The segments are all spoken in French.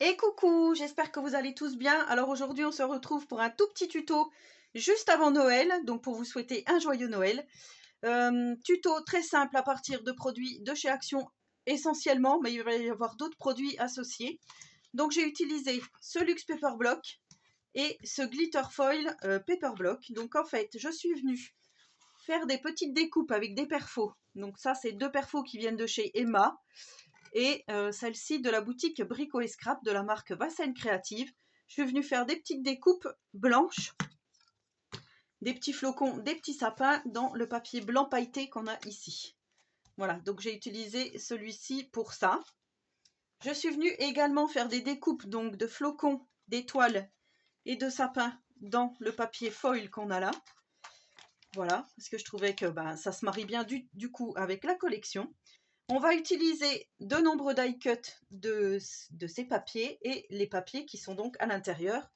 Et coucou, j'espère que vous allez tous bien. Alors aujourd'hui, on se retrouve pour un tout petit tuto juste avant Noël, donc pour vous souhaiter un joyeux Noël. Tuto très simple à partir de produits de chez Action essentiellement, mais il va y avoir d'autres produits associés. Donc j'ai utilisé ce Luxe Paper Block et ce Glitter Foil Paper Block. Donc en fait, je suis venue faire des petites découpes avec des perfos. Donc ça, c'est deux perfos qui viennent de chez Emma. Et celle-ci de la boutique Brico et Scrap de la marque Vassen Créative. Je suis venue faire des petites découpes blanches, des petits flocons, des petits sapins dans le papier blanc pailleté qu'on a ici. Voilà, donc j'ai utilisé celui-ci pour ça. Je suis venue également faire des découpes donc de flocons, d'étoiles et de sapins dans le papier foil qu'on a là. Voilà, parce que je trouvais que ça se marie bien du coup avec la collection. On va utiliser de nombreux die cut de ces papiers et les papiers qui sont donc à l'intérieur,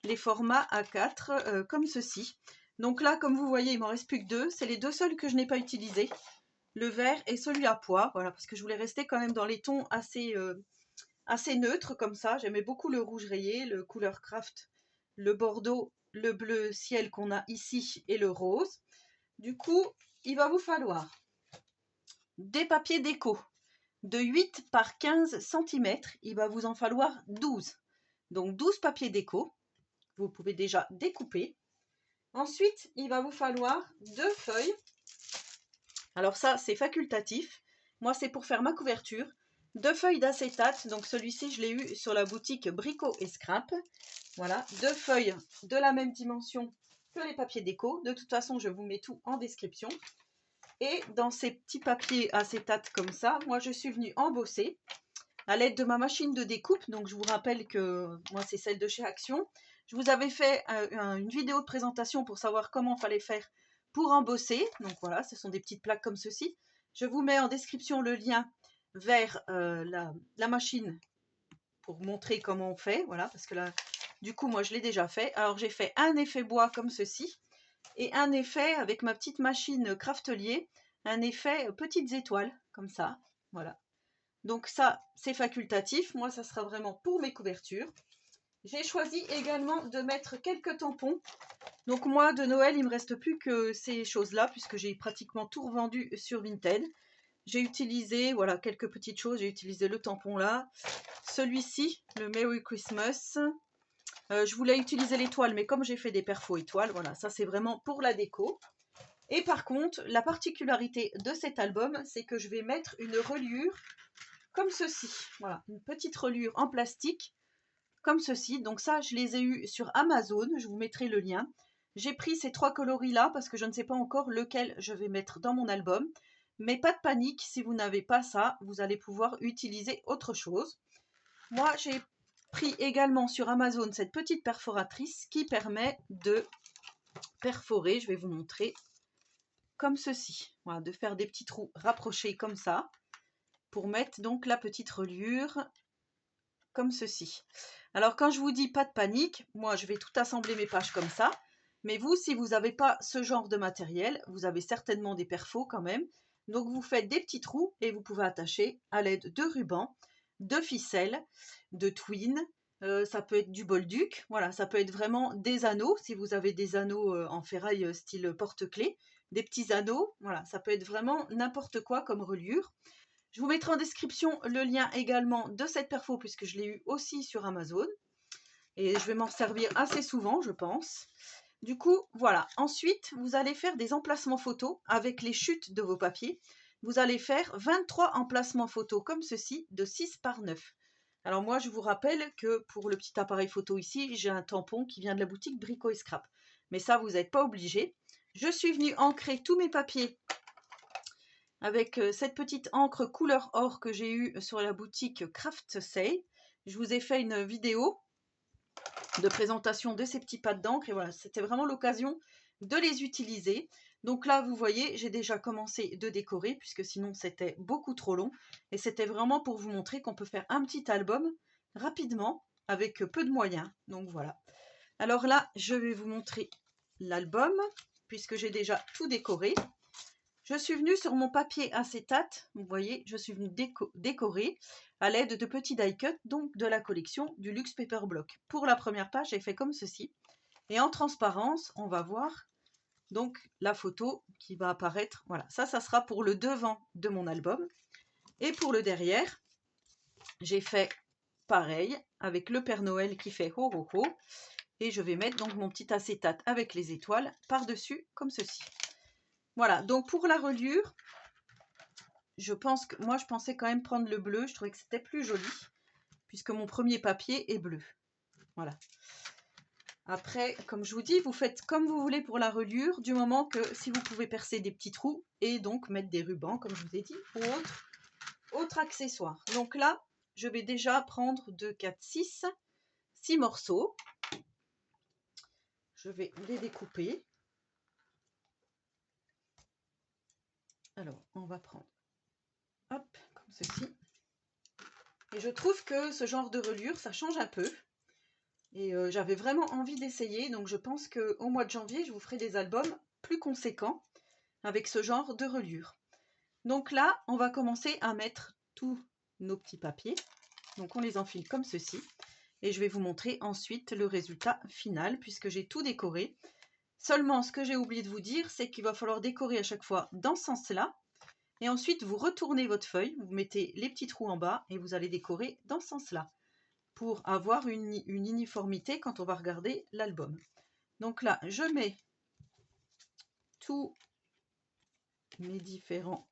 les formats A4 comme ceci. Donc là, comme vous voyez, il m'en reste plus que deux. C'est les deux seuls que je n'ai pas utilisés, le vert et celui à pois. Voilà, parce que je voulais rester quand même dans les tons assez neutres comme ça. J'aimais beaucoup le rouge rayé, le couleur craft, le bordeaux, le bleu ciel qu'on a ici et le rose. Du coup, il va vous falloir des papiers déco de 8 par 15 cm, il va vous en falloir 12. Donc 12 papiers déco, vous pouvez déjà découper. Ensuite, il va vous falloir 2 feuilles. Alors ça, c'est facultatif. Moi, c'est pour faire ma couverture. 2 feuilles d'acétate, donc celui-ci, je l'ai eu sur la boutique Brico et Scrap. Voilà, 2 feuilles de la même dimension que les papiers déco. De toute façon, je vous mets tout en description. Et dans ces petits papiers acétate comme ça, moi, je suis venue embosser à l'aide de ma machine de découpe. Donc je vous rappelle que moi c'est celle de chez Action. Je vous avais fait une vidéo de présentation pour savoir comment il fallait faire pour embosser. Donc voilà, ce sont des petites plaques comme ceci. Je vous mets en description le lien vers la machine pour montrer comment on fait. Voilà, parce que là, du coup, moi je l'ai déjà fait. Alors j'ai fait un effet bois comme ceci et un effet avec ma petite machine Craftelier, un effet petites étoiles comme ça. Voilà. Donc ça, c'est facultatif. Moi, ça sera vraiment pour mes couvertures. J'ai choisi également de mettre quelques tampons. Donc moi, de Noël, il ne me reste plus que ces choses-là, puisque j'ai pratiquement tout revendu sur Vinted. J'ai utilisé, voilà, quelques petites choses. J'ai utilisé le tampon là. Celui-ci, le Merry Christmas. Je voulais utiliser l'étoile, mais comme j'ai fait des perfos étoiles, voilà, ça c'est vraiment pour la déco. Et par contre, la particularité de cet album, c'est que je vais mettre une reliure comme ceci. Voilà, une petite reliure en plastique comme ceci. Donc ça, je les ai eus sur Amazon. Je vous mettrai le lien. J'ai pris ces 3 coloris-là parce que je ne sais pas encore lequel je vais mettre dans mon album. Mais pas de panique, si vous n'avez pas ça, vous allez pouvoir utiliser autre chose. Moi, j'ai pris également sur Amazon cette petite perforatrice qui permet de perforer. Je vais vous montrer comme ceci. Voilà, de faire des petits trous rapprochés comme ça pour mettre donc la petite reliure comme ceci. Alors quand je vous dis pas de panique, moi je vais tout assembler mes pages comme ça, mais vous, si vous n'avez pas ce genre de matériel, vous avez certainement des perfos quand même, donc vous faites des petits trous et vous pouvez attacher à l'aide de rubans, de ficelles, de twine, ça peut être du bolduc, voilà, ça peut être vraiment des anneaux, si vous avez des anneaux en ferraille style porte-clés, des petits anneaux, voilà, ça peut être vraiment n'importe quoi comme reliure. Je vous mettrai en description le lien également de cette perfo puisque je l'ai eu aussi sur Amazon. Et je vais m'en servir assez souvent, je pense. Du coup, voilà. Ensuite, vous allez faire des emplacements photos avec les chutes de vos papiers. Vous allez faire 23 emplacements photos comme ceci, de 6 par 9. Alors moi, je vous rappelle que pour le petit appareil photo ici, j'ai un tampon qui vient de la boutique Brico et Scrap. Mais ça, vous n'êtes pas obligé. Je suis venue ancrer tous mes papiers avec cette petite encre couleur or que j'ai eue sur la boutique Craft Say. Je vous ai fait une vidéo de présentation de ces petits pads d'encre et voilà, c'était vraiment l'occasion de les utiliser. Donc là, vous voyez, j'ai déjà commencé de décorer puisque sinon c'était beaucoup trop long et c'était vraiment pour vous montrer qu'on peut faire un petit album rapidement avec peu de moyens. Donc voilà. Alors là, je vais vous montrer l'album puisque j'ai déjà tout décoré. Je suis venue sur mon papier acétate, vous voyez, je suis venue décorer à l'aide de petits die cuts, donc de la collection du Luxe Paper Block. Pour la première page, j'ai fait comme ceci. Et en transparence, on va voir donc la photo qui va apparaître. Voilà, ça sera pour le devant de mon album. Et pour le derrière, j'ai fait pareil avec le Père Noël qui fait ho ho ho. Et je vais mettre donc mon petit acétate avec les étoiles par-dessus comme ceci. Voilà, donc pour la reliure, je pensais quand même prendre le bleu. Je trouvais que c'était plus joli puisque mon premier papier est bleu. Voilà. Après, comme je vous dis, vous faites comme vous voulez pour la reliure, du moment que si vous pouvez percer des petits trous et donc mettre des rubans, comme je vous ai dit, ou autre accessoire. Donc là, je vais déjà prendre 2, 4, 6 morceaux. Je vais les découper. Alors, on va prendre, hop, comme ceci. Et je trouve que ce genre de reliure, ça change un peu. Et j'avais vraiment envie d'essayer, donc je pense qu'au mois de janvier, je vous ferai des albums plus conséquents avec ce genre de reliure. Donc là, on va commencer à mettre tous nos petits papiers. Donc on les enfile comme ceci. Et je vais vous montrer ensuite le résultat final, puisque j'ai tout décoré. Seulement, ce que j'ai oublié de vous dire, c'est qu'il va falloir décorer à chaque fois dans ce sens-là. Et ensuite, vous retournez votre feuille, vous mettez les petits trous en bas et vous allez décorer dans ce sens-là, pour avoir une uniformité quand on va regarder l'album. Donc là, je mets tous mes différentes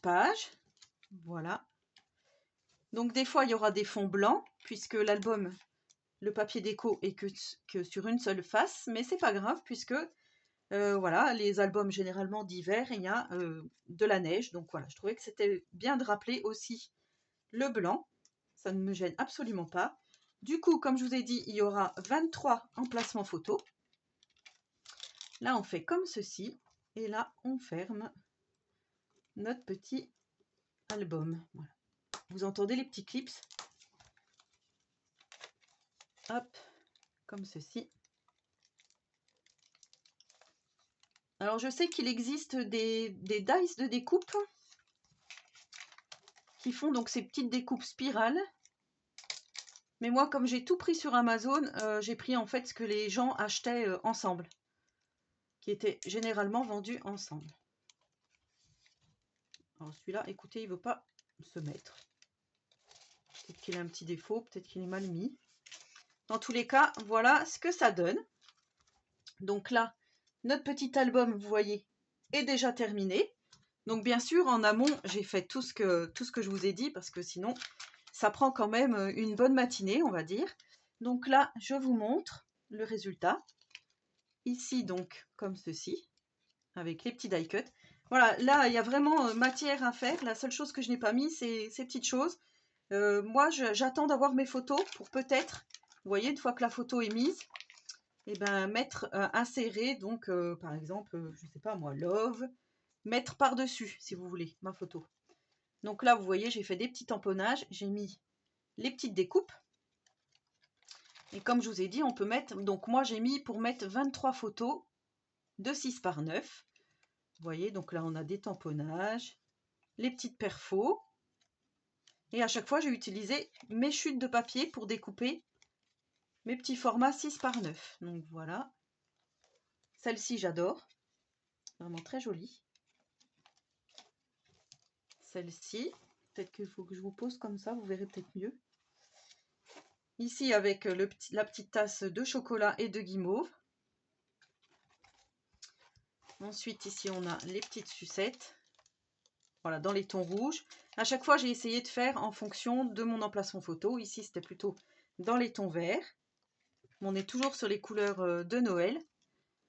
pages. Voilà. Donc des fois, il y aura des fonds blancs, puisque l'album, le papier déco est que sur une seule face, mais c'est pas grave, puisque voilà, les albums généralement d'hiver, il y a de la neige. Donc voilà, je trouvais que c'était bien de rappeler aussi le blanc. Ça ne me gêne absolument pas. Du coup, comme je vous ai dit, il y aura 23 emplacements photos. Là, on fait comme ceci. Et là, on ferme notre petit album. Voilà. Vous entendez les petits clips? Hop, comme ceci. Alors, je sais qu'il existe des dice de découpe qui font donc ces petites découpes spirales. Mais moi, comme j'ai tout pris sur Amazon, j'ai pris en fait ce que les gens achetaient ensemble, qui était généralement vendu ensemble. Alors celui-là, écoutez, il ne veut pas se mettre. Peut-être qu'il a un petit défaut, peut-être qu'il est mal mis. Dans tous les cas, voilà ce que ça donne. Donc là, notre petit album, vous voyez, est déjà terminé. Donc bien sûr, en amont, j'ai fait tout ce que je vous ai dit, parce que sinon, ça prend quand même une bonne matinée, on va dire. Donc là, je vous montre le résultat. Ici, donc, comme ceci, avec les petits die cuts. Voilà, là, il y a vraiment matière à faire. La seule chose que je n'ai pas mis, c'est ces petites choses. Moi, j'attends d'avoir mes photos pour peut-être, vous voyez, une fois que la photo est mise, et ben, insérer, donc, par exemple, je ne sais pas moi, love, mettre par-dessus, si vous voulez, ma photo. Donc là, vous voyez, j'ai fait des petits tamponnages, j'ai mis les petites découpes. Et comme je vous ai dit, on peut mettre, donc moi j'ai mis pour mettre 23 photos de 6 par 9. Vous voyez, donc là on a des tamponnages, les petites perfos. Et à chaque fois, j'ai utilisé mes chutes de papier pour découper mes petits formats 6 par 9. Donc voilà. Celle-ci, j'adore. Vraiment très jolie. Celle-ci, peut-être qu'il faut que je vous pose comme ça, vous verrez peut-être mieux. Ici, avec la petite tasse de chocolat et de guimauve. Ensuite, ici, on a les petites sucettes. Voilà, dans les tons rouges. À chaque fois, j'ai essayé de faire en fonction de mon emplacement photo. Ici, c'était plutôt dans les tons verts. On est toujours sur les couleurs de Noël.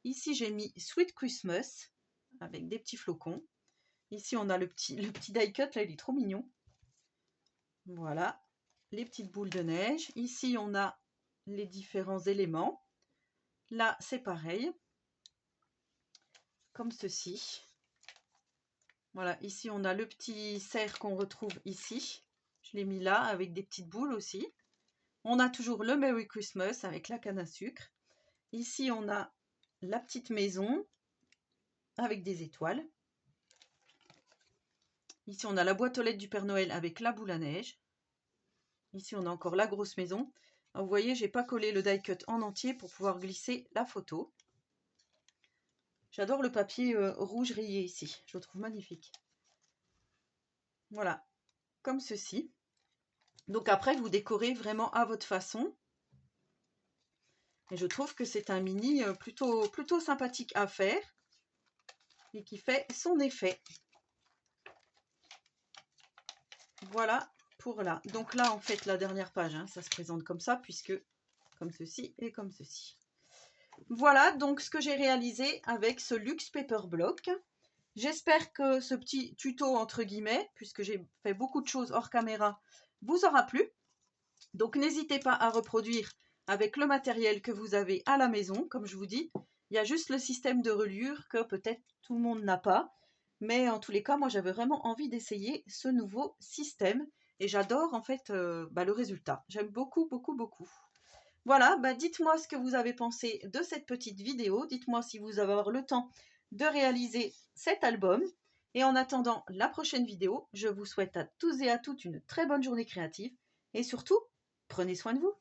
Ici, j'ai mis Sweet Christmas avec des petits flocons. Ici, on a le petit die cut. Là, il est trop mignon. Voilà, les petites boules de neige. Ici, on a les différents éléments. Là, c'est pareil. Comme ceci. Voilà, ici, on a le petit cerf qu'on retrouve ici. Je l'ai mis là avec des petites boules aussi. On a toujours le Merry Christmas avec la canne à sucre. Ici, on a la petite maison. avec des étoiles. Ici, on a la boîte aux lettres du Père Noël avec la boule à neige. Ici, on a encore la grosse maison. Alors, vous voyez, j'ai pas collé le die cut en entier pour pouvoir glisser la photo. J'adore le papier rouge rayé ici. Je le trouve magnifique. Voilà, comme ceci. Donc après, vous décorez vraiment à votre façon. Et je trouve que c'est un mini plutôt sympathique à faire et qui fait son effet. Voilà pour là. Donc là, en fait, la dernière page, hein, ça se présente comme ça, puisque comme ceci et comme ceci. Voilà donc ce que j'ai réalisé avec ce Luxe Paper Block. J'espère que ce petit tuto, entre guillemets, puisque j'ai fait beaucoup de choses hors caméra, vous aura plu. Donc n'hésitez pas à reproduire avec le matériel que vous avez à la maison. Comme je vous dis, il y a juste le système de reliure que peut-être tout le monde n'a pas. Mais en tous les cas, moi j'avais vraiment envie d'essayer ce nouveau système. Et j'adore en fait le résultat. J'aime beaucoup, beaucoup, beaucoup. Voilà, dites-moi ce que vous avez pensé de cette petite vidéo. Dites-moi si vous avez le temps de réaliser cet album. Et en attendant la prochaine vidéo, je vous souhaite à tous et à toutes une très bonne journée créative. Et surtout, prenez soin de vous.